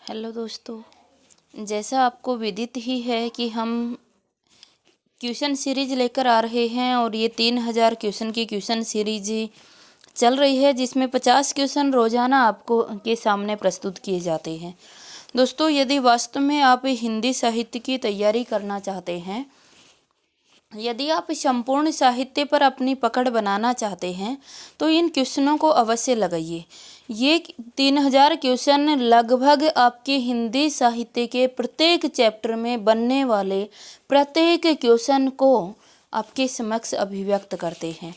Hello दोस्तों, जैसा आपको विदित ही है कि हम क्वेश्चन सीरीज लेकर आ रहे हैं और ये 3000 क्वेश्चन की क्वेश्चन सीरीज चल रही है, जिसमें 50 क्वेश्चन रोजाना आपको के सामने प्रस्तुत किए जाते हैं। दोस्तों, यदि वास्तव में आप हिंदी साहित्य की तैयारी करना चाहते हैं, यदि आप संपूर्ण साहित्य पर अपनी पकड़ बनाना चाहते हैं, तो इन क्वेश्चनों को अवश्य लगाइए। ये 3000 क्वेश्चन लगभग आपके हिंदी साहित्य के प्रत्येक चैप्टर में बनने वाले प्रत्येक क्वेश्चन को आपके समक्ष अभिव्यक्त करते हैं।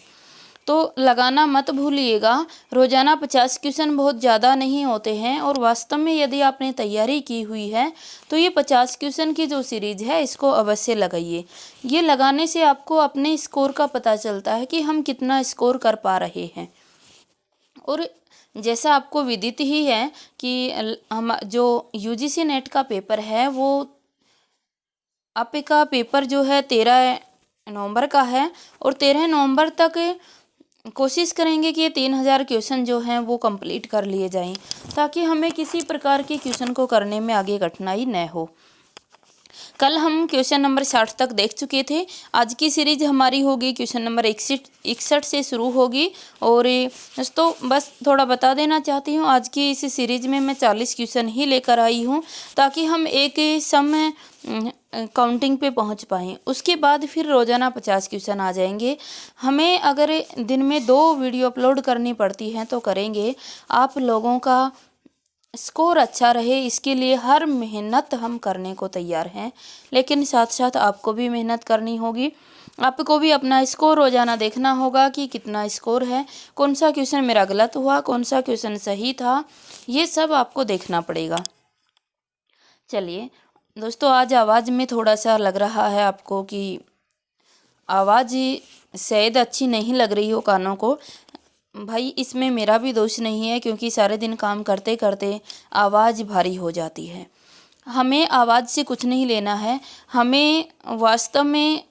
तो लगाना मत भूलिएगा। रोजाना 50 क्वेश्चन बहुत ज़्यादा नहीं होते हैं, और वास्तव में यदि आपने तैयारी की हुई है तो ये 50 क्वेश्चन की जो सीरीज है इसको अवश्य लगाइए। ये लगाने से आपको अपने स्कोर का पता चलता है कि हम कितना स्कोर कर पा रहे हैं। और जैसा आपको विदित ही है कि हम जो यूजीसी नेट का पेपर है वो आपका पेपर जो है 13 नवंबर का है, और 13 नवंबर तक कोशिश करेंगे कि ये 3000 क्वेश्चन जो हैं वो कंप्लीट कर लिए जाएं, ताकि हमें किसी प्रकार के क्वेश्चन को करने में आगे कठिनाई न हो। कल हम क्वेश्चन नंबर 60 तक देख चुके थे। आज की सीरीज हमारी होगी क्वेश्चन नंबर 61 से शुरू होगी। और दोस्तों, बस थोड़ा बता देना चाहती हूँ, आज की इस सीरीज में मैं 40 क्वेश्चन ही लेकर आई हूँ, ताकि हम एक समय काउंटिंग पे पहुँच पाएँ। उसके बाद फिर रोज़ाना 50 क्वेश्चन आ जाएंगे। हमें अगर दिन में 2 वीडियो अपलोड करनी पड़ती हैं तो करेंगे। आप लोगों का स्कोर अच्छा रहे, इसके लिए हर मेहनत हम करने को तैयार हैं, लेकिन साथ साथ आपको भी मेहनत करनी होगी। आपको भी अपना स्कोर रोजाना देखना होगा कि कितना स्कोर है, कौन सा क्वेश्चन मेरा गलत हुआ, कौन सा क्वेश्चन सही था, ये सब आपको देखना पड़ेगा। चलिए दोस्तों, आज आवाज़ में थोड़ा सा लग रहा है आपको कि आवाज़ शायद अच्छी नहीं लग रही हो कानों को। भाई, इसमें मेरा भी दोष नहीं है, क्योंकि सारे दिन काम करते करते आवाज़ भारी हो जाती है। हमें आवाज़ से कुछ नहीं लेना है। हमें वास्तव में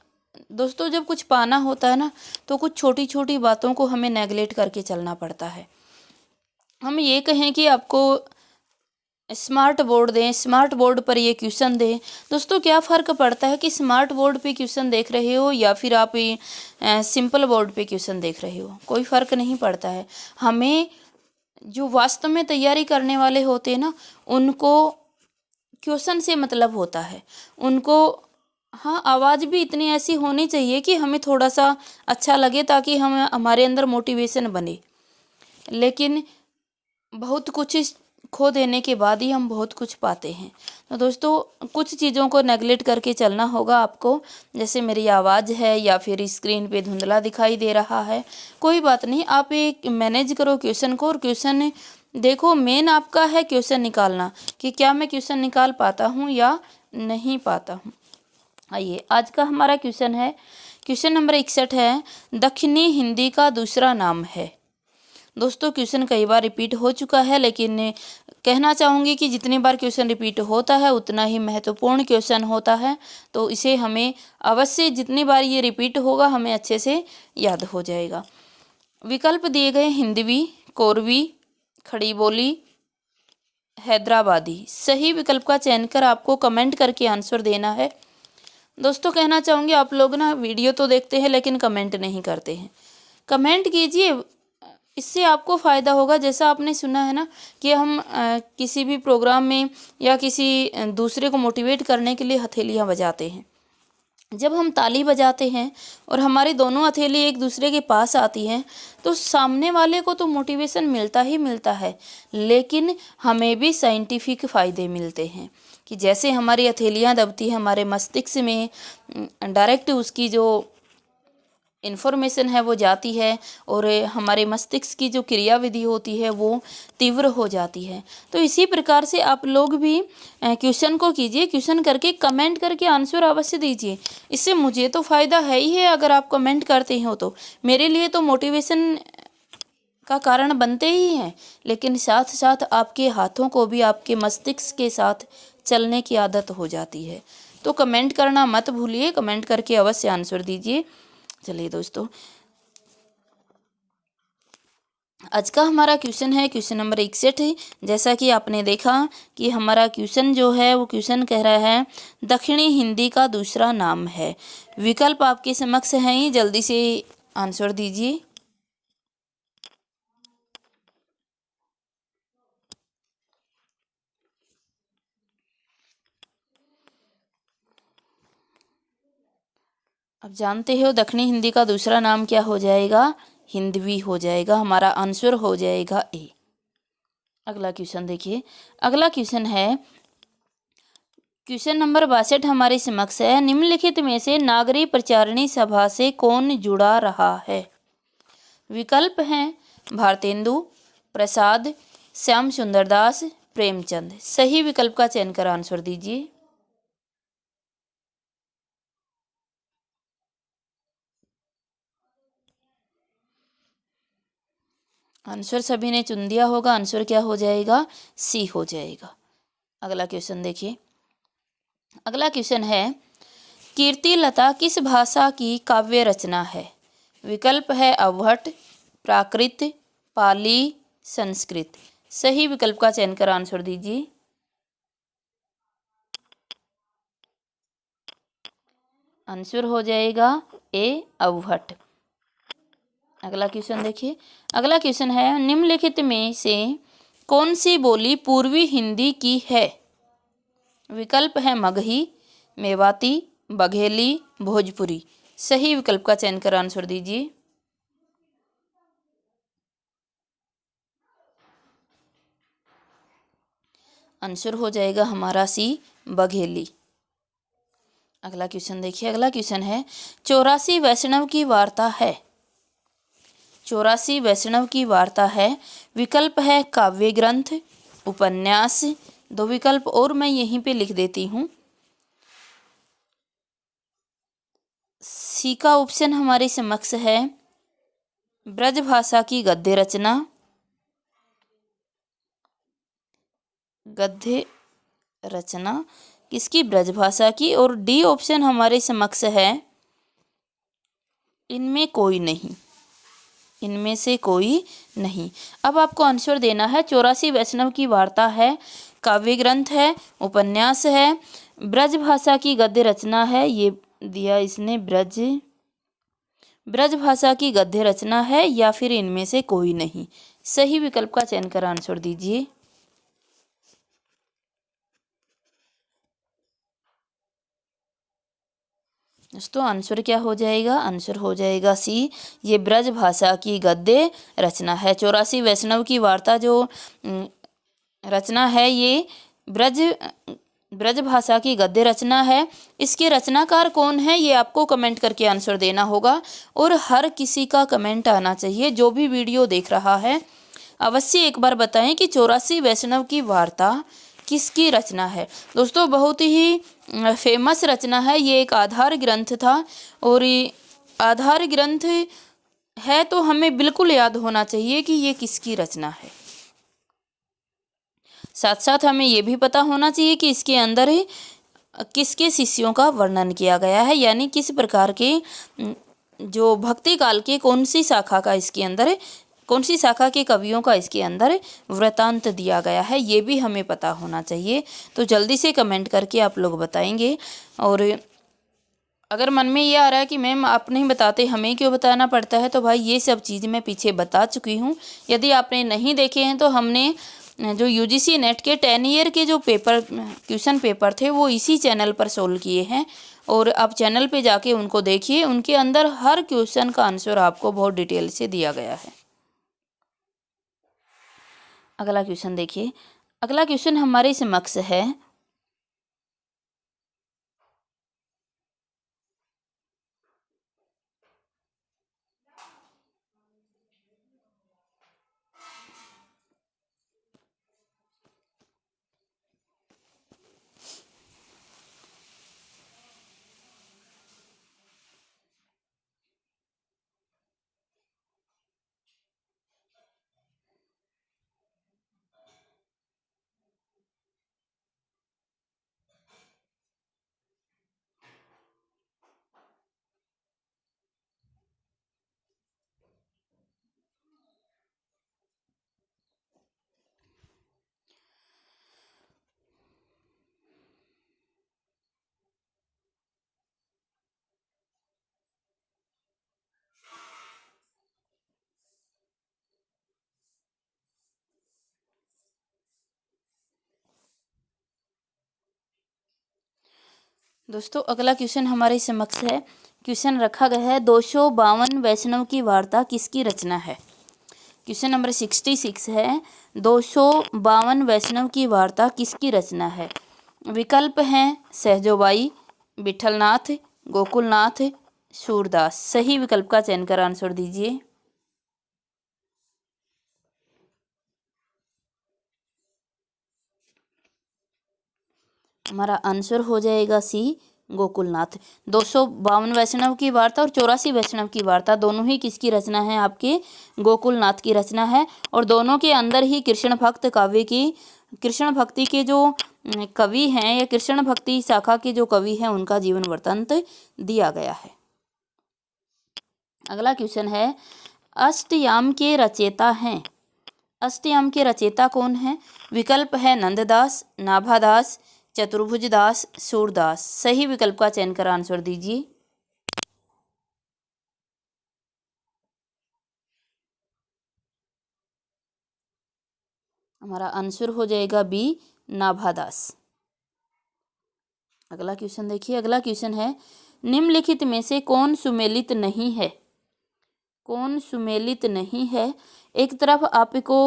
दोस्तों, जब कुछ पाना होता है ना, तो कुछ छोटी छोटी बातों को हमें नेगलेक्ट करके चलना पड़ता है। हम ये कहें कि आपको स्मार्ट बोर्ड दें, स्मार्ट बोर्ड पर ये क्वेश्चन दें। दोस्तों, क्या फ़र्क पड़ता है कि स्मार्ट बोर्ड पे क्वेश्चन देख रहे हो या फिर आप सिंपल बोर्ड पे क्वेश्चन देख रहे हो? कोई फ़र्क नहीं पड़ता है। हमें जो वास्तव में तैयारी करने वाले होते हैं ना, उनको क्वेश्चन से मतलब होता है। उनको हाँ, आवाज़ भी इतनी ऐसी होनी चाहिए कि हमें थोड़ा सा अच्छा लगे, ताकि हम हमारे अंदर मोटिवेशन बने। लेकिन बहुत कुछ खो देने के बाद ही हम बहुत कुछ पाते हैं। तो दोस्तों, कुछ चीज़ों को नेगलेक्ट करके चलना होगा आपको। जैसे मेरी आवाज़ है या फिर स्क्रीन पे धुंधला दिखाई दे रहा है, कोई बात नहीं, आप एक मैनेज करो क्वेश्चन को, और क्वेश्चन देखो। मेन आपका है क्वेश्चन निकालना, कि क्या मैं क्वेश्चन निकाल पाता हूँ या नहीं पाता हूँ। आइए, आज का हमारा क्वेश्चन है, क्वेश्चन नंबर 61 है, दक्षिणी हिंदी का दूसरा नाम है। दोस्तों, क्वेश्चन कई बार रिपीट हो चुका है, लेकिन कहना चाहूँगी कि जितनी बार क्वेश्चन रिपीट होता है उतना ही महत्वपूर्ण क्वेश्चन होता है। तो इसे हमें अवश्य, जितनी बार ये रिपीट होगा, हमें अच्छे से याद हो जाएगा। विकल्प दिए गए हिंदवी, कोरवी, खड़ी बोली, हैदराबादी। सही विकल्प का चयन कर आपको कमेंट करके आंसर देना है। दोस्तों, कहना चाहूँगी, आप लोग ना वीडियो तो देखते हैं लेकिन कमेंट नहीं करते हैं। कमेंट कीजिए, इससे आपको फ़ायदा होगा। जैसा आपने सुना है ना कि हम किसी भी प्रोग्राम में या किसी दूसरे को मोटिवेट करने के लिए हथेलियाँ बजाते हैं। जब हम ताली बजाते हैं और हमारी दोनों हथेली एक दूसरे के पास आती हैं, तो सामने वाले को तो मोटिवेशन मिलता ही मिलता है, लेकिन हमें भी साइंटिफिक फ़ायदे मिलते हैं। कि जैसे हमारी हथेलियाँ दबती हैं, हमारे मस्तिष्क में डायरेक्ट उसकी जो इन्फॉर्मेशन है वो जाती है, और हमारे मस्तिष्क की जो क्रियाविधि होती है वो तीव्र हो जाती है। तो इसी प्रकार से आप लोग भी क्वेश्चन को कीजिए, क्वेश्चन करके कमेंट करके आंसर अवश्य दीजिए। इससे मुझे तो फ़ायदा है ही है, अगर आप कमेंट करते हो तो मेरे लिए तो मोटिवेशन का कारण बनते ही हैं, लेकिन साथ साथ आपके हाथों को भी आपके मस्तिष्क के साथ चलने की आदत हो जाती है। तो कमेंट करना मत भूलिए, कमेंट करके अवश्य आंसर दीजिए। चलिए दोस्तों, आज का हमारा क्वेश्चन है क्वेश्चन नंबर 61। जैसा कि आपने देखा कि हमारा क्वेश्चन जो है वो क्वेश्चन कह रहा है दक्षिणी हिंदी का दूसरा नाम है। विकल्प आपके समक्ष हैं, जल्दी से आंसर दीजिए। अब जानते हो दक्षिणी हिंदी का दूसरा नाम क्या हो जाएगा? हिंदवी हो जाएगा। हमारा आंसर हो जाएगा ए। अगला क्वेश्चन देखिए। अगला क्वेश्चन है क्वेश्चन नंबर 62 हमारे समक्ष है। निम्नलिखित में से नागरी प्रचारिणी सभा से कौन जुड़ा रहा है? विकल्प हैं भारतेंदु, प्रसाद, श्याम सुंदर दास, प्रेमचंद। सही विकल्प का चयन कर आंसर दीजिए। आंसर सभी ने चुन दिया होगा। आंसर क्या हो जाएगा? सी हो जाएगा। अगला क्वेश्चन देखिए। अगला क्वेश्चन है कीर्ति लता किस भाषा की काव्य रचना है? विकल्प है अवहट, प्राकृत, पाली, संस्कृत। सही विकल्प का चयन कर आंसर दीजिए। आंसर हो जाएगा ए अवहट। अगला क्वेश्चन देखिए। अगला क्वेश्चन है निम्नलिखित में से कौन सी बोली पूर्वी हिंदी की है? विकल्प है मगही, मेवाती, बघेली, भोजपुरी। सही विकल्प का चयन कर आंसर दीजिए। आंसर हो जाएगा हमारा सी बघेली। अगला क्वेश्चन देखिए। अगला क्वेश्चन है 84 वैष्णव की वार्ता है। 84 वैष्णव की वार्ता है। विकल्प है काव्य ग्रंथ, उपन्यास। दो विकल्प और मैं यहीं पे लिख देती हूँ। सी का ऑप्शन हमारे समक्ष है ब्रजभाषा की गद्य रचना, गद्य रचना किसकी? ब्रजभाषा की। और डी ऑप्शन हमारे समक्ष है इनमें कोई नहीं, इनमें से कोई नहीं। अब आपको आंसर देना है। 84 वैष्णव की वार्ता है, काव्य ग्रंथ है, उपन्यास है, ब्रजभाषा की गद्य रचना है। ये दिया इसने ब्रजभाषा की गद्य रचना है या फिर इनमें से कोई नहीं। सही विकल्प का चयन कर आंसर दीजिए। दोस्तों आंसर क्या हो जाएगा? आंसर हो जाएगा सी, ये ब्रजभाषा की गद्य रचना है। 84 वैष्णव की वार्ता जो रचना है ये ब्रजभाषा की गद्य रचना है। इसके रचनाकार कौन है ये आपको कमेंट करके आंसर देना होगा और हर किसी का कमेंट आना चाहिए। जो भी वीडियो देख रहा है अवश्य एक बार बताएं कि 84 वैष्णव की वार्ता किसकी रचना है। दोस्तों बहुत ही फेमस रचना है। ये एक आधार ग्रंथ था और ये आधार ग्रंथ है तो हमें बिल्कुल याद होना चाहिए कि ये किसकी रचना है। साथ साथ हमें ये भी पता होना चाहिए कि इसके अंदर किसके शिष्यों का वर्णन किया गया है, यानी किस प्रकार के जो भक्ति काल के कौन सी शाखा का इसके अंदर कौन सी शाखा के कवियों का इसके अंदर वृतांत दिया गया है, ये भी हमें पता होना चाहिए। तो जल्दी से कमेंट करके आप लोग बताएंगे। और अगर मन में ये आ रहा है कि मैम आप नहीं बताते हमें क्यों बताना पड़ता है, तो भाई ये सब चीज़ मैं पीछे बता चुकी हूँ। यदि आपने नहीं देखे हैं तो हमने जो यूजीसी नेट के 10 ईयर के जो क्वेश्चन पेपर थे वो इसी चैनल पर सोल्व किए हैं और आप चैनल पे जाके उनको देखिए। उनके अंदर हर क्वेश्चन का आंसर आपको बहुत डिटेल से दिया गया है। अगला क्वेश्चन देखिए। अगला क्वेश्चन हमारे समक्ष है दोस्तों अगला क्वेश्चन हमारे समक्ष है। क्वेश्चन रखा गया है 252 वैष्णव की वार्ता किसकी रचना है। क्वेश्चन नंबर 66 है 252 वैष्णव की वार्ता किसकी रचना है। विकल्प हैं सहजोबाई, विठलनाथ, गोकुलनाथ, सूरदास। सही विकल्प का चयन कर आंसर दीजिए। हमारा आंसर हो जाएगा सी, गोकुलनाथ। 252 वैष्णव की वार्ता और 84 वैष्णव की वार्ता दोनों ही किसकी रचना है, आपके गोकुलनाथ की रचना है। और दोनों के अंदर ही कृष्ण भक्त काव्य की, कृष्ण भक्ति के जो कवि हैं या कृष्ण भक्ति शाखा के जो कवि हैं उनका जीवन वृत्तांत दिया गया है। अगला क्वेश्चन है अष्टयाम के रचयिता हैं। अष्टयाम के रचयिता कौन है। विकल्प है नंददास, नाभादास, चतुर्भुजदास, सूरदास। सही विकल्प का चयन कर आंसर दीजिए। हमारा आंसर हो जाएगा बी, नाभादास। अगला क्वेश्चन देखिए। अगला क्वेश्चन है निम्नलिखित में से कौन सुमेलित नहीं है। कौन सुमेलित नहीं है। एक तरफ आपको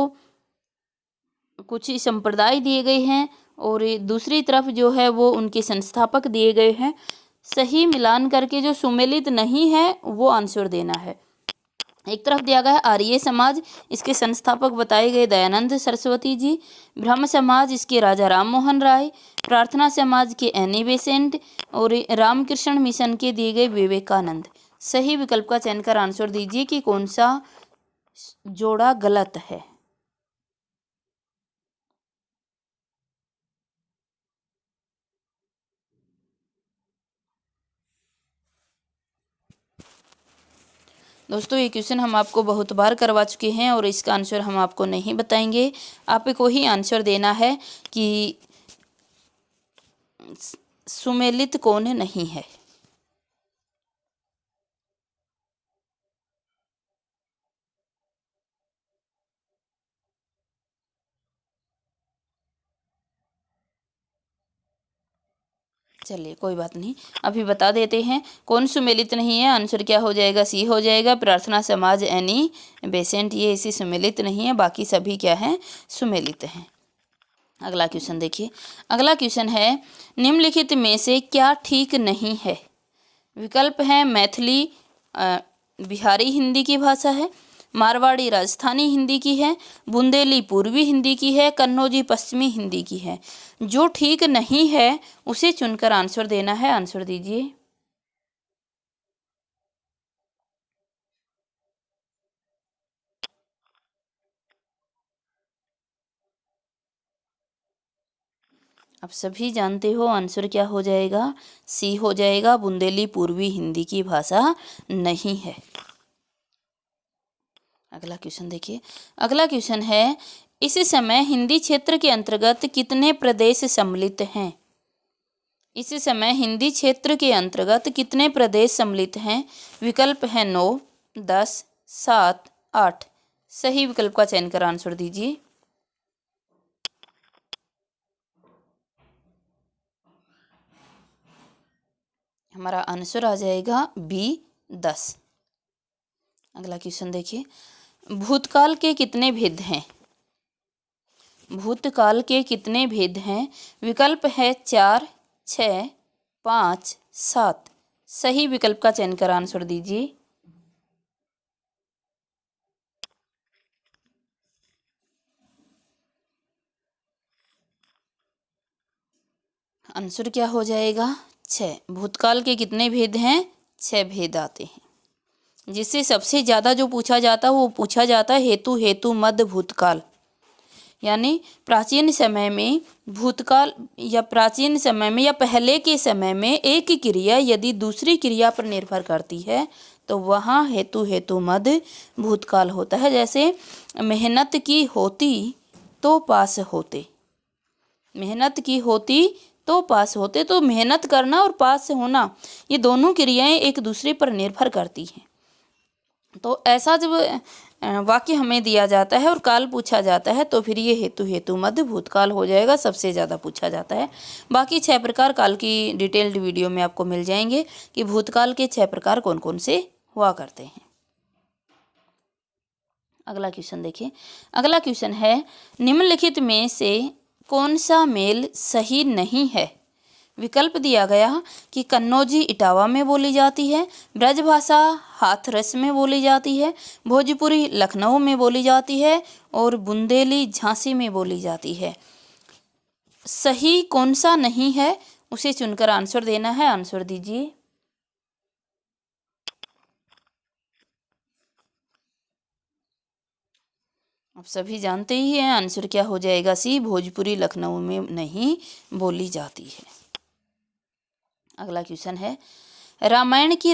कुछ संप्रदाय दिए गए हैं और दूसरी तरफ जो है वो उनके संस्थापक दिए गए हैं। सही मिलान करके जो सुमेलित नहीं है वो आंसर देना है। एक तरफ दिया गया है आर्य समाज, इसके संस्थापक बताए गए दयानंद सरस्वती जी। ब्रह्म समाज, इसके राजा राम मोहन राय। प्रार्थना समाज के एनी बेसेंट और रामकृष्ण मिशन के दिए गए विवेकानंद। सही विकल्प का चयन कर आंसर दीजिए कि कौन सा जोड़ा गलत है। दोस्तों ये क्वेश्चन हम आपको बहुत बार करवा चुके हैं और इसका आंसर हम आपको नहीं बताएंगे। आपको ही आंसर देना है कि सुमेलित कौन नहीं है। चलिए कोई बात नहीं, अभी बता देते हैं कौन सुमेलित नहीं है। आंसर क्या हो जाएगा, सी हो जाएगा। प्रार्थना समाज, एनी बेसेंट, ये इसी सुमेलित नहीं है, बाकी सभी क्या हैं, सुमेलित हैं। अगला क्वेश्चन देखिए। अगला क्वेश्चन है निम्नलिखित में से क्या ठीक नहीं है। विकल्प हैं मैथिली बिहारी हिंदी की भाषा है, मारवाड़ी राजस्थानी हिंदी की है, बुंदेली पूर्वी हिंदी की है, कन्नौजी पश्चिमी हिंदी की है। जो ठीक नहीं है उसे चुनकर आंसर देना है। आंसर दीजिए। आप सभी जानते हो आंसर क्या हो जाएगा, सी हो जाएगा। बुंदेली पूर्वी हिंदी की भाषा नहीं है। अगला क्वेश्चन देखिए। अगला क्वेश्चन है इस समय हिंदी क्षेत्र के अंतर्गत कितने प्रदेश सम्मिलित हैं। इस समय हिंदी क्षेत्र के अंतर्गत कितने प्रदेश सम्मिलित हैं। विकल्प है 9, 10, 7, 8। सही विकल्प का चयन कर आंसर दीजिए। हमारा आंसर आ जाएगा बी, 10। अगला क्वेश्चन देखिए। भूतकाल के कितने भेद हैं। भूतकाल के कितने भेद हैं। विकल्प है 4, 6, 5, 7। सही विकल्प का चयन कर आंसर दीजिए। आंसर क्या हो जाएगा, 6। भूतकाल के कितने भेद हैं, 6 भेद आते हैं। जिससे सबसे ज़्यादा जो पूछा जाता है वो पूछा जाता है हेतु, हेतु मध्य, भूतकाल। यानी प्राचीन समय में भूतकाल या प्राचीन समय में या पहले के समय में एक क्रिया यदि दूसरी क्रिया पर निर्भर करती है तो वहाँ हेतु, हेतु मध्य, भूतकाल होता है। जैसे मेहनत की होती तो पास होते। मेहनत की होती तो पास होते। तो मेहनत करना और पास होना ये दोनों क्रियाएं एक दूसरे पर निर्भर करती हैं। तो ऐसा जब वाक्य हमें दिया जाता है और काल पूछा जाता है तो फिर ये हेतु हेतु मध्य भूतकाल हो जाएगा, सबसे ज़्यादा पूछा जाता है। बाकी 6 प्रकार काल की डिटेल्ड वीडियो में आपको मिल जाएंगे कि भूतकाल के 6 प्रकार कौन कौन से हुआ करते हैं। अगला क्वेश्चन देखिए। अगला क्वेश्चन है, निम्नलिखित में से कौन सा मेल सही नहीं है। विकल्प दिया गया कि कन्नौजी इटावा में बोली जाती है, ब्रजभाषा हाथरस में बोली जाती है, भोजपुरी लखनऊ में बोली जाती है और बुंदेली झांसी में बोली जाती है। सही कौन सा नहीं है उसे चुनकर आंसर देना है। आंसर दीजिए। आप सभी जानते ही हैं आंसर क्या हो जाएगा। सी, भोजपुरी लखनऊ में नहीं बोली जाती है। अगला क्वेश्चन है, रामायण की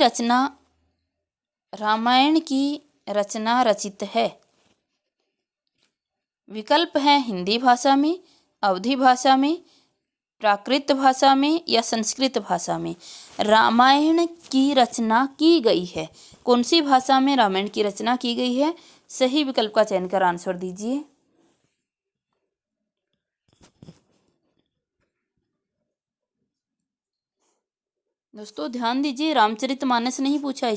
रचना रचित है। विकल्प है हिंदी भाषा में, अवधी भाषा में, प्राकृत भाषा में या संस्कृत भाषा में। रामायण की रचना की गई है, कौन सी भाषा में रामायण की रचना की गई है। सही विकल्प का चयन कर आंसर दीजिए। दोस्तों ध्यान दीजिए, रामचरितमानस नहीं पूछा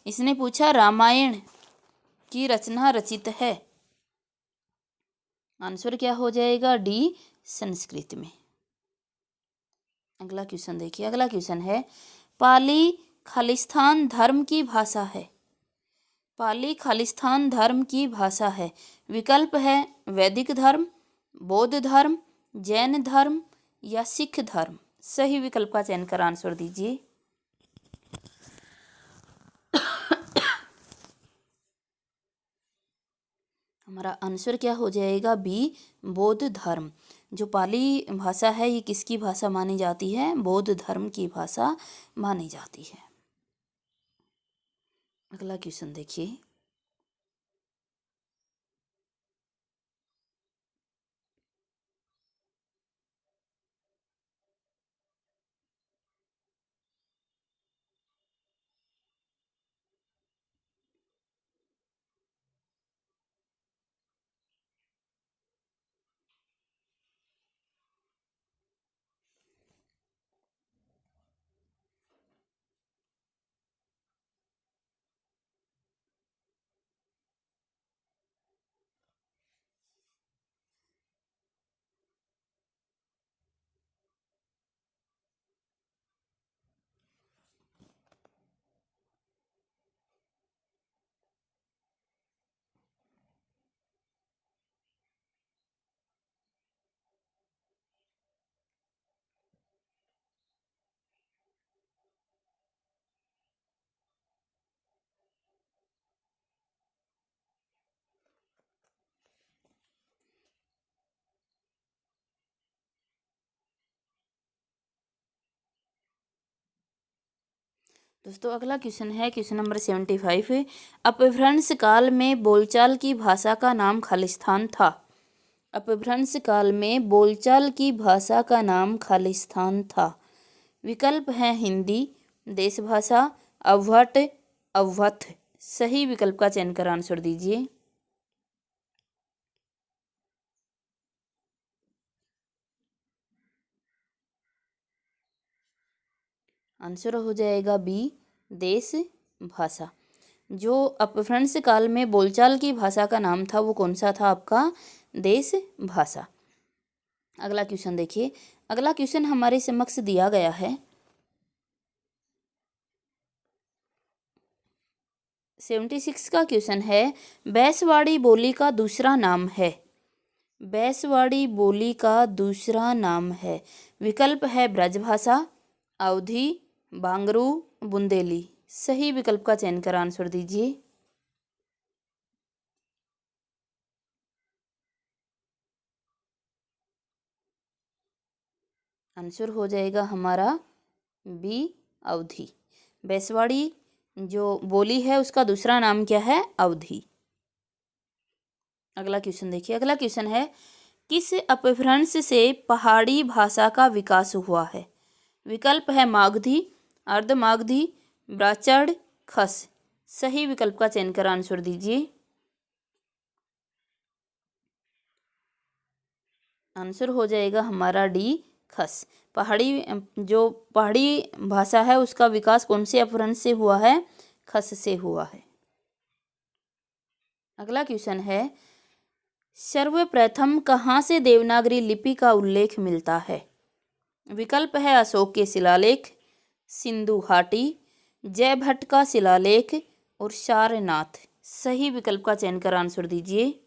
इसने पूछा रामायण की रचना रचित है। आंसर क्या हो जाएगा। डी, संस्कृत में। अगला क्वेश्चन देखिए। अगला क्वेश्चन है, पाली खालिस्तान धर्म की भाषा है। पाली खालिस्तान धर्म की भाषा है। विकल्प है वैदिक धर्म, बौद्ध धर्म, जैन धर्म या सिख धर्म। सही विकल्प का चयन कर आंसर दीजिए। हमारा आंसर क्या हो जाएगा। बी, बौद्ध धर्म। जो पाली भाषा है ये किसकी भाषा मानी जाती है। बौद्ध धर्म की भाषा मानी जाती है। अगला क्वेश्चन देखिए। दोस्तों अगला क्वेश्चन है क्वेश्चन नंबर 75 है। अपभ्रंश काल में बोलचाल की भाषा का नाम खालिस्तान था। अपभ्रंश काल में बोलचाल की भाषा का नाम खालिस्तान था। विकल्प है हिंदी, देश भाषा, अवहट, अवध। सही विकल्प का चयन कर आंसर दीजिए। आंसर हो जाएगा बी, देश भाषा। जो अपभ्रंश काल में बोलचाल की भाषा का नाम था वो कौन सा था आपका। देश भाषा। अगला क्वेश्चन देखिए। अगला क्वेश्चन हमारे समक्ष दिया गया है 76 का क्वेश्चन है, बैसवाड़ी बोली का दूसरा नाम है। बैसवाड़ी बोली का दूसरा नाम है। विकल्प है ब्रजभाषा, अवधी, बांगरू, बुंदेली। सही विकल्प का चयन कर आंसर दीजिए। आंसर हो जाएगा हमारा बी, अवधी। बैसवाड़ी जो बोली है उसका दूसरा नाम क्या है। अवधी। अगला क्वेश्चन देखिए। अगला क्वेश्चन है, किस अपभ्रंश से पहाड़ी भाषा का विकास हुआ है। विकल्प है मागधी, अर्धमागधी, ब्राचड़, खस। सही विकल्प का चयन कर आंसर दीजिए। आंसर हो जाएगा हमारा डी, खस। पहाड़ी भाषा है उसका विकास कौन से अपभ्रंश से हुआ है? खस से हुआ है। अगला क्वेश्चन है, सर्वप्रथम कहाँ से देवनागरी लिपि का उल्लेख मिलता है? विकल्प है अशोक के शिलालेख, सिंधु घाटी, जयभट्ट का शिलालेख और सारनाथ। सही विकल्प का चयन कर आंसर दीजिए।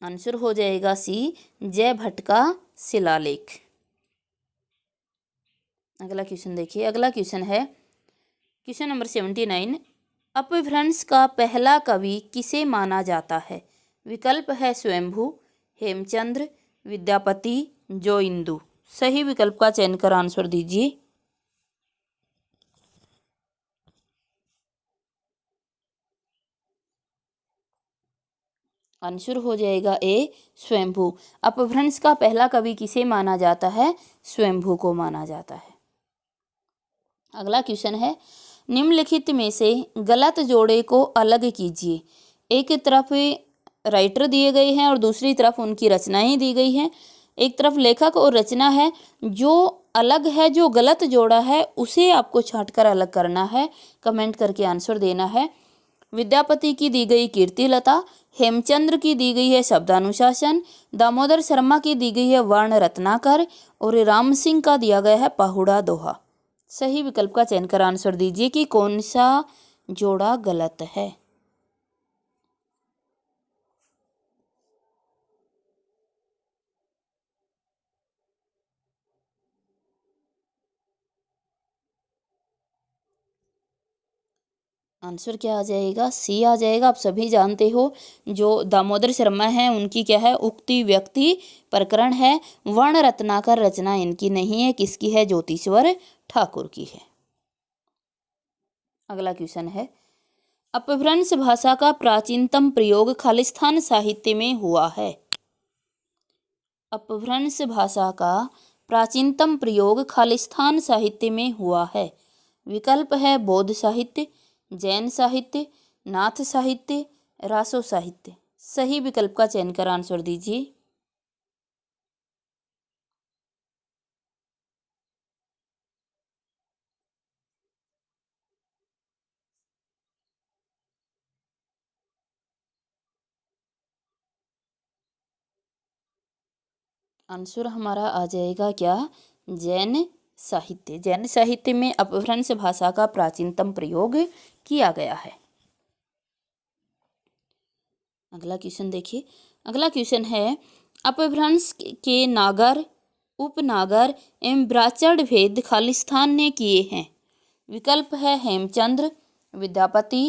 आंसर हो जाएगा सी, जयभट्ट का शिलालेख। अगला क्वेश्चन देखिए। अगला क्वेश्चन है क्वेश्चन नंबर 79। अपभ्रंश का पहला कवि किसे माना जाता है? विकल्प है स्वयंभू, हेमचंद्र, विद्यापति, जोइंदू। सही विकल्प का चयन कर आंसर दीजिए। आंसर हो जाएगा ए, स्वयंभू। अपभ्रंश का पहला कवि किसे माना जाता है? स्वयंभू को माना जाता है। अगला क्वेश्चन है, निम्नलिखित में से गलत जोड़े को अलग कीजिए। एक तरफ राइटर दिए गए हैं और दूसरी तरफ उनकी रचनाएं दी गई हैं। एक तरफ लेखक और रचना है, जो अलग है, जो गलत जोड़ा है उसे आपको छांटकर अलग करना है। कमेंट करके आंसर देना है। विद्यापति की दी गई कीर्तिलता, हेमचंद्र की दी गई है शब्दानुशासन, दामोदर शर्मा की दी गई है वर्ण रत्नाकर और राम सिंह का दिया गया है पहुड़ा दोहा। सही विकल्प का चयन कर आंसर दीजिए कि कौन सा जोड़ा गलत है। आंसर क्या आ जाएगा? सी आ जाएगा। आप सभी जानते हो जो दामोदर शर्मा हैं उनकी क्या है? उक्ति व्यक्ति प्रकरण है। वर्ण रत्नाकर रचना इनकी नहीं है। किसकी है? ज्योतिश्वर ठाकुर की है। अगला क्वेश्चन है, अपभ्रंश भाषा का प्राचीनतम प्रयोग खालिस्तान साहित्य में हुआ है। अपभ्रंश भाषा का प्राचीनतम प्रयोग खालिस्तान साहित्य में हुआ है। विकल्प है बौद्ध साहित्य, जैन साहित्य, नाथ साहित्य, रासो साहित्य। सही विकल्प का चयन कर आंसर दीजिए। आंसर हमारा आ जाएगा क्या? जैन साहित्य। जैन साहित्य में अपभ्रंश भाषा का प्राचीनतम प्रयोग किया गया है। अगला क्वेश्चन देखिए। अगला क्वेश्चन है, अपभ्रंश के नागर, उपनागर एवं ब्राह्मण भेद खालिस्तान ने किए हैं। विकल्प है हेमचंद्र, विद्यापति,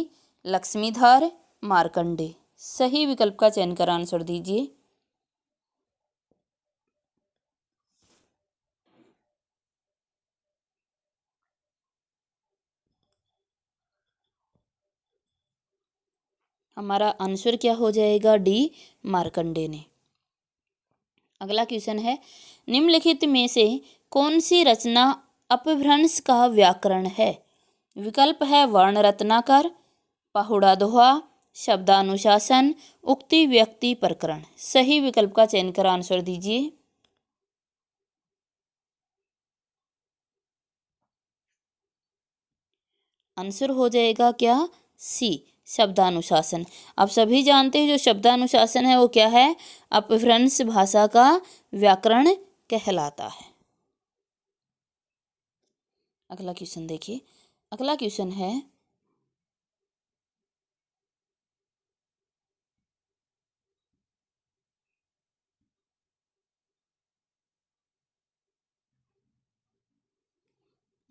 लक्ष्मीधर, मार्कंडे। सही विकल्प का चयन कर आंसर दीजिए। हमारा आंसर क्या हो जाएगा? डी, मार्कंडे ने। अगला क्वेश्चन है, निम्नलिखित में से कौन सी रचना अपभ्रंश का व्याकरण है? विकल्प है वर्ण रत्नाकर, पहुड़ा दोहा, शब्दानुशासन, उक्ति व्यक्ति प्रकरण। सही विकल्प का चयन कर आंसर दीजिए। आंसर हो जाएगा क्या? सी, शब्दानुशासन। आप सभी जानते हैं जो शब्दानुशासन है वो क्या है? अपभ्रंश भाषा का व्याकरण कहलाता है। अगला क्वेश्चन देखिए। अगला क्वेश्चन है,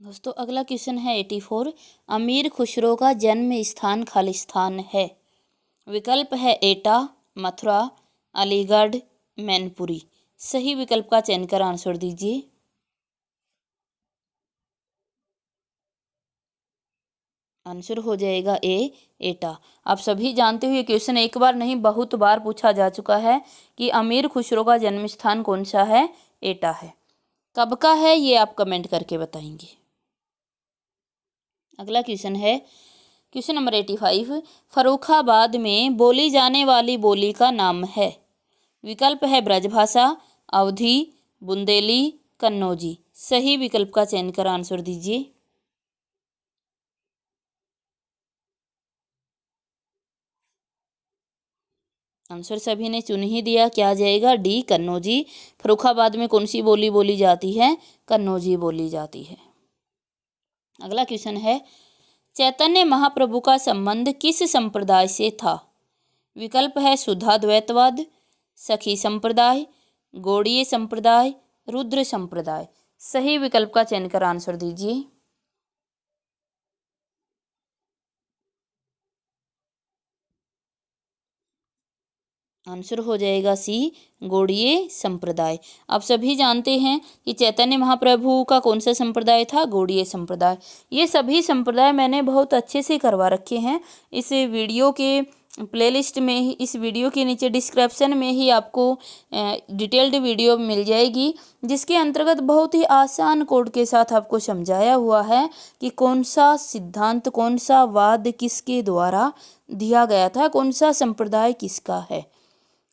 दोस्तों अगला क्वेश्चन है 84। अमीर खुसरो का जन्म स्थान खालिस्तान है। विकल्प है एटा, मथुरा, अलीगढ़, मैनपुरी। सही विकल्प का चयन कर आंसर दीजिए। आंसर हो जाएगा ए, एटा। आप सभी जानते हो ये क्वेश्चन एक बार नहीं बहुत बार पूछा जा चुका है कि अमीर खुसरो का जन्म स्थान कौन सा है? एटा है। कब का है ये आप कमेंट करके बताएंगे। अगला क्वेश्चन है क्वेश्चन नंबर 85। फर्रुखाबाद में बोली जाने वाली बोली का नाम है। विकल्प है ब्रजभाषा, अवधी, बुंदेली, कन्नौजी। सही विकल्प का चयन कर आंसर दीजिए। आंसर सभी ने चुन ही दिया, क्या आ जाएगा? डी, कन्नौजी। फर्रुखाबाद में कौन सी बोली बोली जाती है? कन्नौजी बोली जाती है। अगला क्वेश्चन है चैतन्य महाप्रभु का संबंध किस संप्रदाय से था? विकल्प है शुद्धाद्वैतवाद, सखी संप्रदाय, गौड़ीय संप्रदाय, रुद्र संप्रदाय। सही विकल्प का चयन कर आंसर दीजिए। आंसर हो जाएगा सी, गौड़ीय संप्रदाय। आप सभी जानते हैं कि चैतन्य महाप्रभु का कौन सा संप्रदाय था? गौड़ीय संप्रदाय। ये सभी संप्रदाय मैंने बहुत अच्छे से करवा रखे हैं। इस वीडियो के प्लेलिस्ट में ही, इस वीडियो के नीचे डिस्क्रिप्शन में ही आपको डिटेल्ड वीडियो मिल जाएगी, जिसके अंतर्गत बहुत ही आसान कोड के साथ आपको समझाया हुआ है कि कौन सा सिद्धांत, कौन सा वाद किसके द्वारा दिया गया था, कौन सा संप्रदाय किसका है।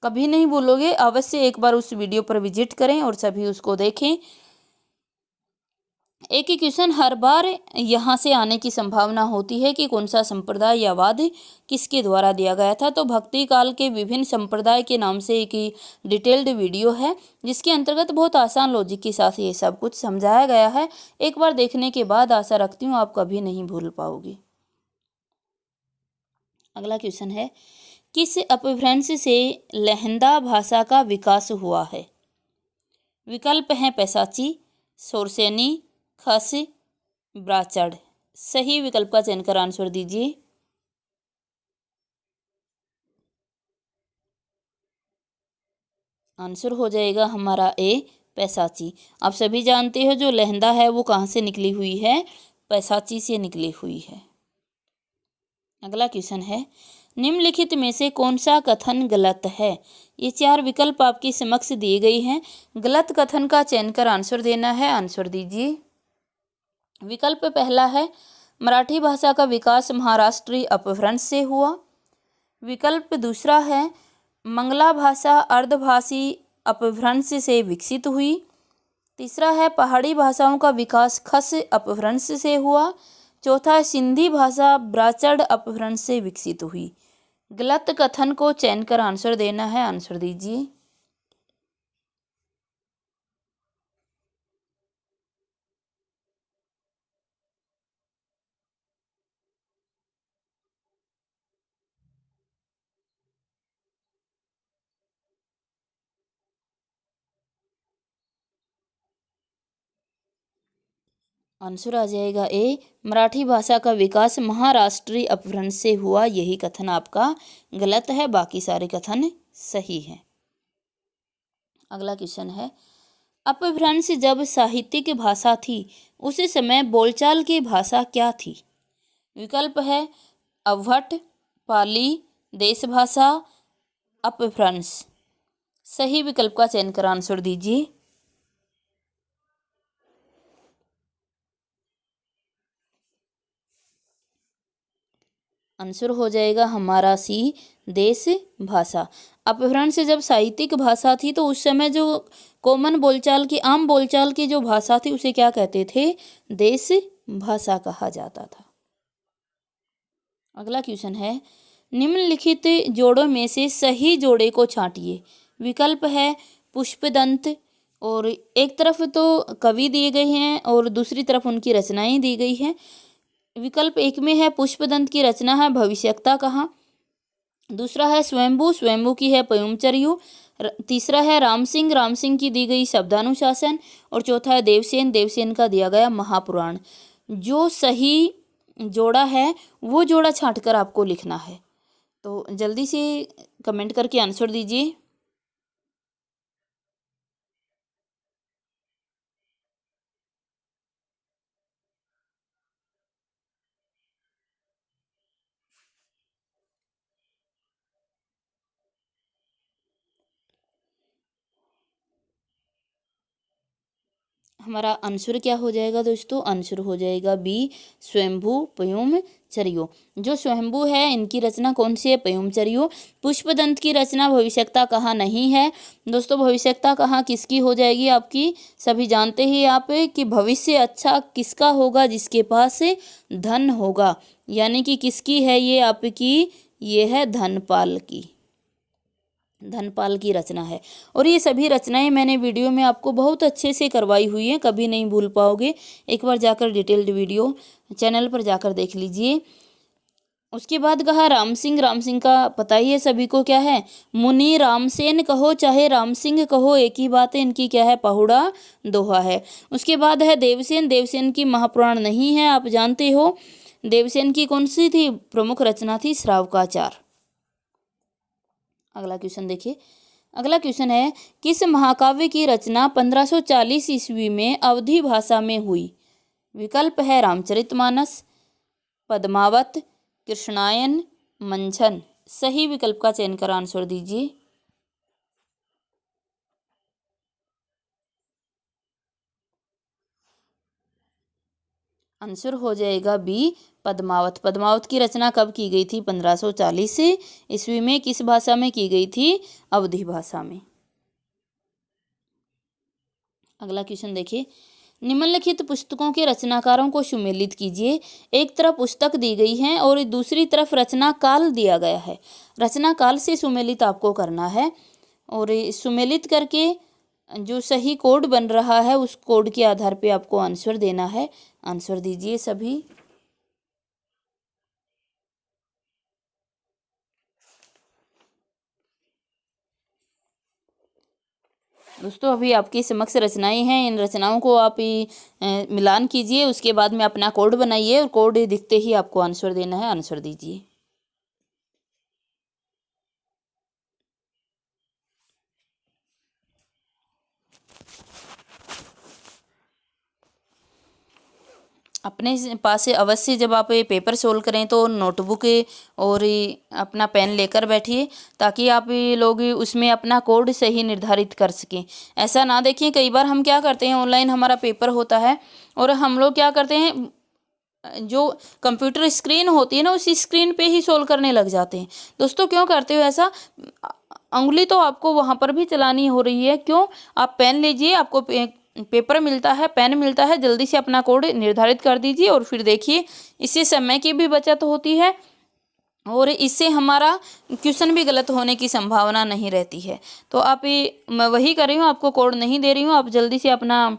कभी नहीं भूलोगे, अवश्य एक बार उस वीडियो पर विजिट करें और सभी उसको देखें। एक ही क्वेश्चन हर बार यहाँ से आने की संभावना होती है कि कौन सा संप्रदाय या वाद किसके द्वारा दिया गया था। तो भक्ति काल के विभिन्न संप्रदाय के नाम से एक डिटेल्ड वीडियो है, जिसके अंतर्गत बहुत आसान लॉजिक के साथ ये सब कुछ समझाया गया है। एक बार देखने के बाद आशा रखती हूँ आप कभी नहीं भूल पाओगे। अगला क्वेश्चन है किस अपभ्रंश से लहंदा भाषा का विकास हुआ है? विकल्प हैं पैसाची, सोरसेनी, खस, ब्राचड़। सही विकल्प का चयन कर आंसर दीजिए। आंसर हो जाएगा हमारा ए, पैसाची। आप सभी जानते हो जो लहंदा है वो कहाँ से निकली हुई है? पैसाची से निकली हुई है। अगला क्वेश्चन है निम्नलिखित में से कौन सा कथन गलत है? ये चार विकल्प आपके समक्ष दिए गए हैं। गलत कथन का चयन कर आंसर देना है। आंसर दीजिए। विकल्प पहला है मराठी भाषा का विकास महाराष्ट्रीय अपभ्रंश से हुआ। विकल्प दूसरा है मंगला भाषा अर्धभाषी अपभ्रंश से विकसित हुई। तीसरा है पहाड़ी भाषाओं का विकास खस अपभ्रंश से हुआ। चौथा है सिंधी भाषा ब्राचड़ अपभ्रंश से विकसित हुई। गलत कथन को चयन कर आंसर देना है। आंसर दीजिए। आंसर आ जाएगा ए, मराठी भाषा का विकास महाराष्ट्रीय अपभ्रंश से हुआ। यही कथन आपका गलत है, बाकी सारे कथन सही हैं। अगला क्वेश्चन है अपभ्रंश जब साहित्यिक भाषा थी उस समय बोलचाल की भाषा क्या थी? विकल्प है अवहट, पाली, देशभाषा, अपभ्रंश। सही विकल्प का चयन कर आंसर दीजिए। आंसर हो जाएगा हमारा सी, देश भाषा। अपभ्रंश जब साहित्यिक भाषा थी तो उस समय जो कॉमन बोलचाल की, आम बोलचाल की जो भाषा थी उसे क्या कहते थे? देश भाषा कहा जाता था। अगला क्वेश्चन है निम्नलिखित जोड़ों में से सही जोड़े को छांटिए। विकल्प है पुष्पदंत, और एक तरफ तो कवि दिए गए हैं और दूसरी तरफ उनकी रचनाएं दी गई हैं। विकल्प एक में है पुष्पदंत की रचना है भविष्यक्ता कहाँ। दूसरा है स्वयंभू, स्वयंभू की है पयुमचर्यु। तीसरा है राम सिंह, राम सिंह की दी गई शब्दानुशासन। और चौथा है देवसेन, देवसेन का दिया गया महापुराण। जो सही जोड़ा है वो जोड़ा छांट कर आपको लिखना है। तो जल्दी से कमेंट करके आंसर दीजिए। हमारा आंसर क्या हो जाएगा दोस्तों? आंसर हो जाएगा बी, स्वयंभू पयुमचर्यो। जो स्वयंभू है इनकी रचना कौन सी है? पयुमचर्यो। पुष्पदंत की रचना भविष्यता कहाँ नहीं है दोस्तों? भविष्यता कहाँ किसकी हो जाएगी आपकी? सभी जानते ही आप कि भविष्य अच्छा किसका होगा? जिसके पास धन होगा, यानी कि किसकी है ये आपकी? ये है धनपाल की। धनपाल की रचना है। और ये सभी रचनाएं मैंने वीडियो में आपको बहुत अच्छे से करवाई हुई हैं, कभी नहीं भूल पाओगे। एक बार जाकर डिटेल्ड वीडियो चैनल पर जाकर देख लीजिए। उसके बाद कहा राम सिंह। राम सिंह का पता ही है सभी को, क्या है? मुनि रामसेन कहो चाहे राम सिंह कहो, एक ही बात है, इनकी क्या है? पहुड़ा दोहा है। उसके बाद है देवसेन। देवसेन की महापुराण नहीं है, आप जानते हो। देवसेन की कौन सी थी प्रमुख रचना? थी श्रावकाचार। अगला क्वेश्चन देखिए। अगला क्वेश्चन है, किस महाकाव्य की रचना 1540 ईस्वी में अवधी भाषा में हुई? विकल्प है रामचरितमानस, पद्मावत, कृष्णायन, मंथन। सही विकल्प का चयन कर आंसर दीजिए। आंसर हो जाएगा बी, पद्मावत। पद्मावत की रचना कब की गई थी? 1540 ईस्वी में। किस भाषा में की गई थी? अवधी भाषा में। अगला क्वेश्चन देखिए। निम्नलिखित पुस्तकों के रचनाकारों को सुमेलित कीजिए। एक तरफ पुस्तक दी गई है और दूसरी तरफ रचना काल दिया गया है। रचना काल से सुमेलित आपको करना है और सुमेलित करके जो सही कोड बन रहा है उस कोड के आधार पे आपको आंसर देना है। आंसर दीजिए सभी। दोस्तों अभी आपके समक्ष रचनाएं हैं, इन रचनाओं को आप मिलान कीजिए, उसके बाद में अपना कोड बनाइए और कोड दिखते ही आपको आंसर देना है। आंसर दीजिए। अपने पास से अवश्य जब आप ये पेपर सोल्व करें तो नोटबुक और अपना पेन लेकर बैठिए, ताकि आप ये लोग उसमें अपना कोड सही निर्धारित कर सकें। ऐसा ना देखिए, कई बार हम क्या करते हैं, ऑनलाइन हमारा पेपर होता है और हम लोग क्या करते हैं, जो कंप्यूटर स्क्रीन होती है ना उसी स्क्रीन पे ही सोल्व करने लग जाते हैं। दोस्तों क्यों करते हो ऐसा? उंगली तो आपको वहाँ पर भी चलानी हो रही है, क्यों? आप पेन लीजिए, आपको पेपर मिलता है, पेन मिलता है, जल्दी से अपना कोड निर्धारित कर दीजिए और फिर देखिए, इससे समय की भी बचत होती है और इससे हमारा क्वेश्चन भी गलत होने की संभावना नहीं रहती है। तो आप मैं वही कर रही हूँ, आपको कोड नहीं दे रही हूँ, आप जल्दी से अपना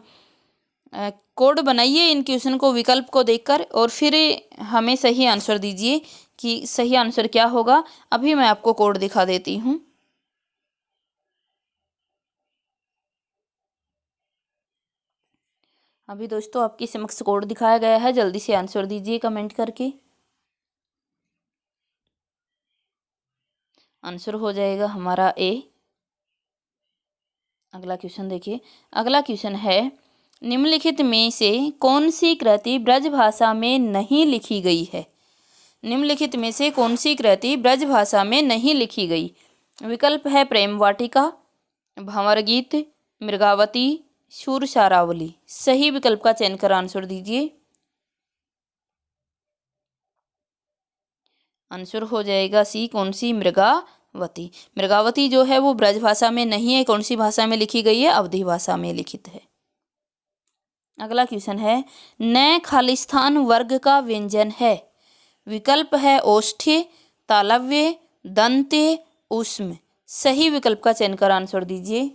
कोड बनाइए इन क्वेश्चन को विकल्प को देखकर और फिर हमें सही आंसर दीजिए कि सही आंसर क्या होगा। अभी मैं आपको कोड दिखा देती हूँ। अभी दोस्तों आपके समक्ष कोड दिखाया गया है, जल्दी से आंसर दीजिए कमेंट करके। आंसर हो जाएगा हमारा ए। अगला क्वेश्चन देखिए। अगला क्वेश्चन है, निम्नलिखित में से कौन सी कृति ब्रज भाषा में नहीं लिखी गई है? निम्नलिखित में से कौन सी कृति ब्रज भाषा में नहीं लिखी गई? विकल्प है प्रेम वाटिका, भंवर गीत, मृगावती, शूरशारावली। सही विकल्प का चयन कर आंसर दीजिए। आंसर हो जाएगा सी, कौन सी? मृगावती। मृगावती जो है वो ब्रज भाषा में नहीं है, कौन सी भाषा में लिखी गई है? अवधी भाषा में लिखित है। अगला क्वेश्चन है, न खालिस्तान वर्ग का व्यंजन है। विकल्प है ओष्ठ्य, तालव्य, दंत्य, ऊष्म। सही विकल्प का चयन कर आंसर दीजिए।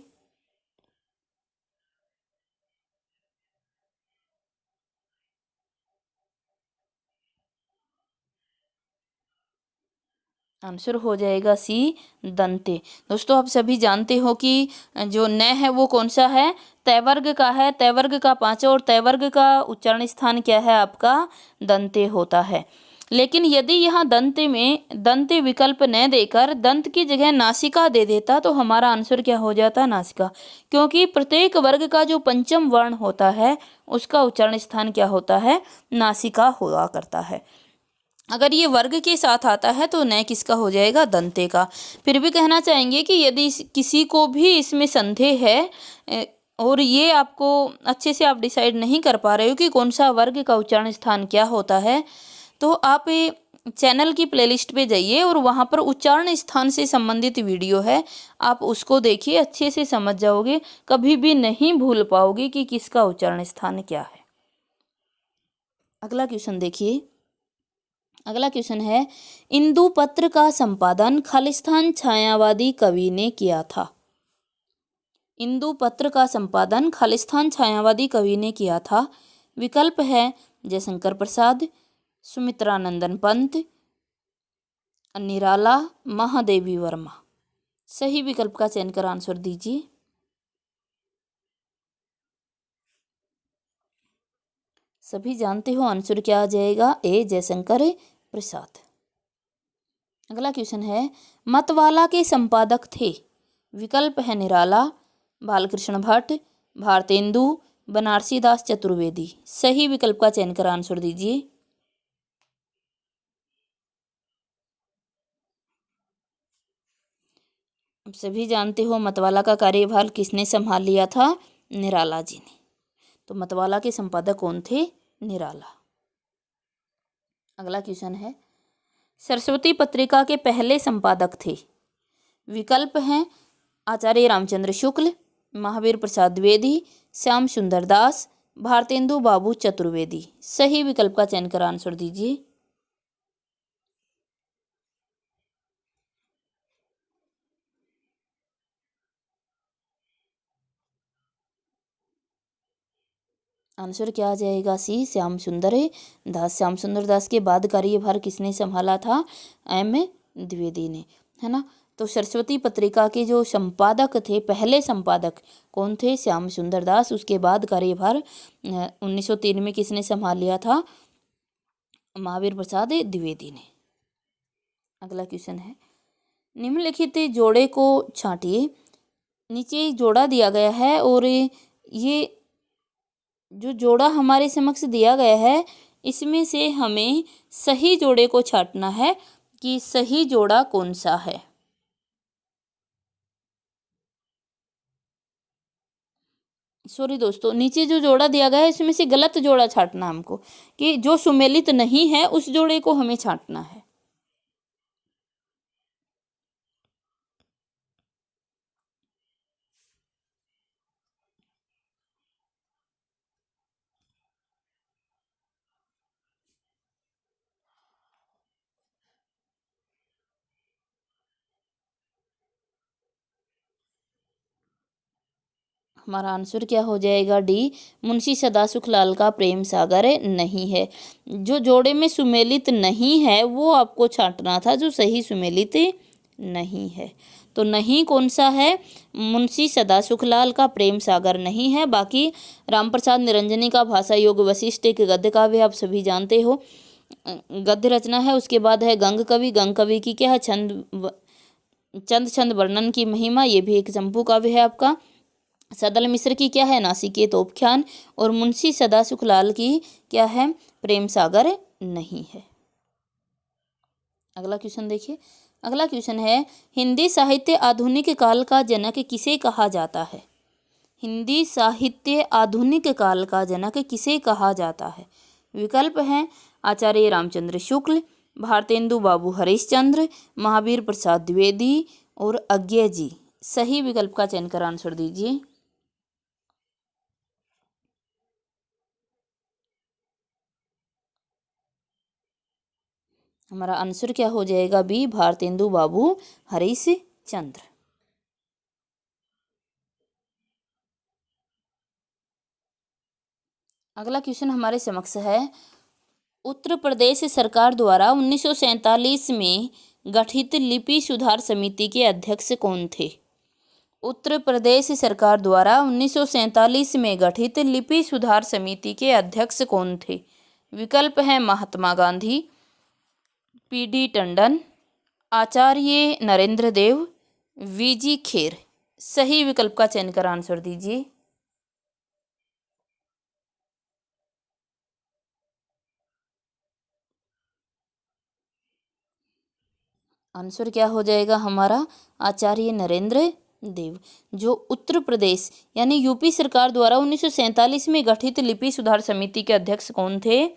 आंसर हो जाएगा सी, दंते। दोस्तों आप सभी जानते हो कि जो न है वो कौन सा है? तैवर्ग का है। तैवर्ग का पांचवा और तैवर्ग का उच्चारण स्थान क्या है आपका? दंते होता है। लेकिन यदि यहाँ दंते में दंते विकल्प न देकर दंत की जगह नासिका दे देता तो हमारा आंसर क्या हो जाता? नासिका। क्योंकि प्रत्येक वर्ग का जो पंचम वर्ण होता है उसका उच्चारण स्थान क्या होता है? नासिका हुआ करता है। अगर ये वर्ग के साथ आता है तो न किसका हो जाएगा? दंते का। फिर भी कहना चाहेंगे कि यदि किसी को भी इसमें संदेह है और ये आपको अच्छे से आप डिसाइड नहीं कर पा रहे हो कि कौन सा वर्ग का उच्चारण स्थान क्या होता है, तो आप चैनल की प्लेलिस्ट पे जाइए और वहाँ पर उच्चारण स्थान से संबंधित वीडियो है, आप उसको देखिए, अच्छे से समझ जाओगे, कभी भी नहीं भूल पाओगे कि किसका उच्चारण स्थान क्या है। अगला क्वेश्चन देखिए। अगला क्वेश्चन है, इंदु पत्र का संपादन खालिस्तान छायावादी कवि ने किया था। इंदु पत्र का संपादन खालिस्तान छायावादी कवि ने किया था। विकल्प है जयशंकर प्रसाद, सुमित्रानंदन पंत, निराला, महादेवी वर्मा। सही विकल्प का चयन कर आंसर दीजिए। सभी जानते हो आंसर क्या आ जाएगा, ए जयशंकर प्रसाद। अगला क्वेश्चन है, मतवाला के संपादक थे। विकल्प है निराला, बालकृष्ण भट्ट, भारतेंदु, बनारसी दास चतुर्वेदी। सही विकल्प का चयन कर आंसर दीजिए। अब सभी जानते हो मतवाला का कार्यभार किसने संभाल लिया था, निराला जी ने। तो मतवाला के संपादक कौन थे, निराला। अगला क्वेश्चन है, सरस्वती पत्रिका के पहले संपादक थे। विकल्प हैं आचार्य रामचंद्र शुक्ल, महावीर प्रसाद द्विवेदी, श्याम सुंदर दास, भारतेंदु बाबू चतुर्वेदी। सही विकल्प का चयन कर आंसर दीजिए। आंसर क्या आ जाएगा, सी श्याम सुंदर दास। श्याम सुंदर दास के बाद कार्यभार किसने संभाला था, एम द्विवेदी ने, है ना। तो सरस्वती पत्रिका के जो संपादक थे, पहले संपादक कौन थे, श्याम सुंदर दास। उसके बाद कार्यभार 1903 में किसने संभाल लिया था, महावीर प्रसाद द्विवेदी ने। अगला क्वेश्चन है, निम्नलिखित जोड़े को छांटिए। नीचे जोड़ा दिया गया है और ये जो जोड़ा हमारे समक्ष दिया गया है, इसमें से हमें सही जोड़े को छांटना है कि सही जोड़ा कौन सा है। सॉरी दोस्तों, नीचे जो जोड़ा दिया गया है इसमें से गलत जोड़ा छांटना हमको, कि जो सुमेलित नहीं है उस जोड़े को हमें छांटना है। हमारा आंसर क्या हो जाएगा, डी, मुंशी सदासुखलाल का प्रेम सागर नहीं है। जो जोड़े में सुमेलित नहीं है वो आपको छांटना था, जो सही सुमेलित नहीं है। तो नहीं कौन सा है, मुंशी सदासुखलाल का प्रेम सागर नहीं है। बाकी रामप्रसाद निरंजनी का भाषा योग वशिष्ठ एक गद्य काव्य, आप सभी जानते हो, गद्य रचना है। उसके बाद है गंग कवि। गंग कवि की क्या है, चंद छंद वर्णन की महिमा, ये भी एक चंपू काव्य है आपका। सदल मिश्र की क्या है, नासिकेत तोपख्यान। और मुंशी सदासुखलाल की क्या है, प्रेम सागर नहीं है। अगला क्वेश्चन देखिए। अगला क्वेश्चन है, हिंदी साहित्य आधुनिक काल का जनक किसे कहा जाता है। हिंदी साहित्य आधुनिक काल का जनक किसे कहा जाता है। विकल्प हैं आचार्य रामचंद्र शुक्ल, भारतेंदु बाबू हरिश्चंद्र, महावीर प्रसाद द्विवेदी और अज्ञे जी। सही विकल्प का चयन कर आंसर दीजिए। हमारा आंसर क्या हो जाएगा, बी, भारतेंदु बाबू हरीश चंद्र। अगला क्वेश्चन हमारे समक्ष है, उत्तर प्रदेश सरकार द्वारा 1947 में गठित लिपि सुधार समिति के अध्यक्ष कौन थे। उत्तर प्रदेश सरकार द्वारा 1947 में गठित लिपि सुधार समिति के अध्यक्ष कौन थे। विकल्प हैं महात्मा गांधी, पीडी टंडन, आचार्य नरेंद्र देव, वीजी खेर। सही विकल्प का चयन कर आंसर दीजिए। आंसर क्या हो जाएगा हमारा, आचार्य नरेंद्र देव, जो उत्तर प्रदेश यानी यूपी सरकार द्वारा 1947 में गठित लिपि सुधार समिति के अध्यक्ष कौन थे?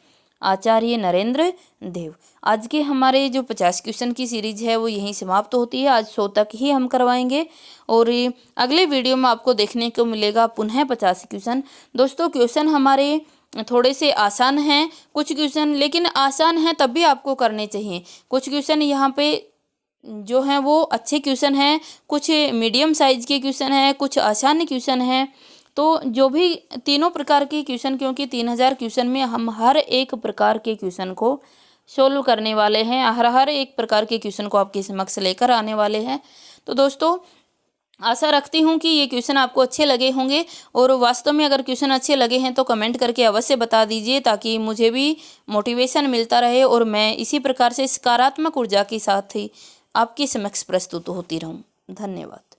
आचार्य नरेंद्र देव। आज के हमारे जो 50 क्वेश्चन की सीरीज है वो यहीं समाप्त होती है। आज 100 तक ही हम करवाएंगे और अगले वीडियो में आपको देखने को मिलेगा पुनः 50 क्वेश्चन। दोस्तों, क्वेश्चन हमारे थोड़े से आसान हैं कुछ क्वेश्चन, लेकिन आसान हैं तब भी आपको करने चाहिए। कुछ क्वेश्चन यहाँ पे जो हैं वो अच्छे क्वेश्चन हैं, कुछ मीडियम साइज के क्वेश्चन हैं, कुछ आसान क्वेश्चन हैं। तो जो भी तीनों प्रकार के क्वेश्चन, क्योंकि 3000 क्वेश्चन में हम हर एक प्रकार के क्वेश्चन को सोल्व करने वाले हैं, हर एक प्रकार के क्वेश्चन को आपके समक्ष लेकर आने वाले हैं। तो दोस्तों, आशा रखती हूँ कि ये क्वेश्चन आपको अच्छे लगे होंगे, और वास्तव में अगर क्वेश्चन अच्छे लगे हैं तो कमेंट करके अवश्य बता दीजिए, ताकि मुझे भी मोटिवेशन मिलता रहे और मैं इसी प्रकार से सकारात्मक ऊर्जा के साथ ही आपके समक्ष प्रस्तुत होती रहूँ। धन्यवाद।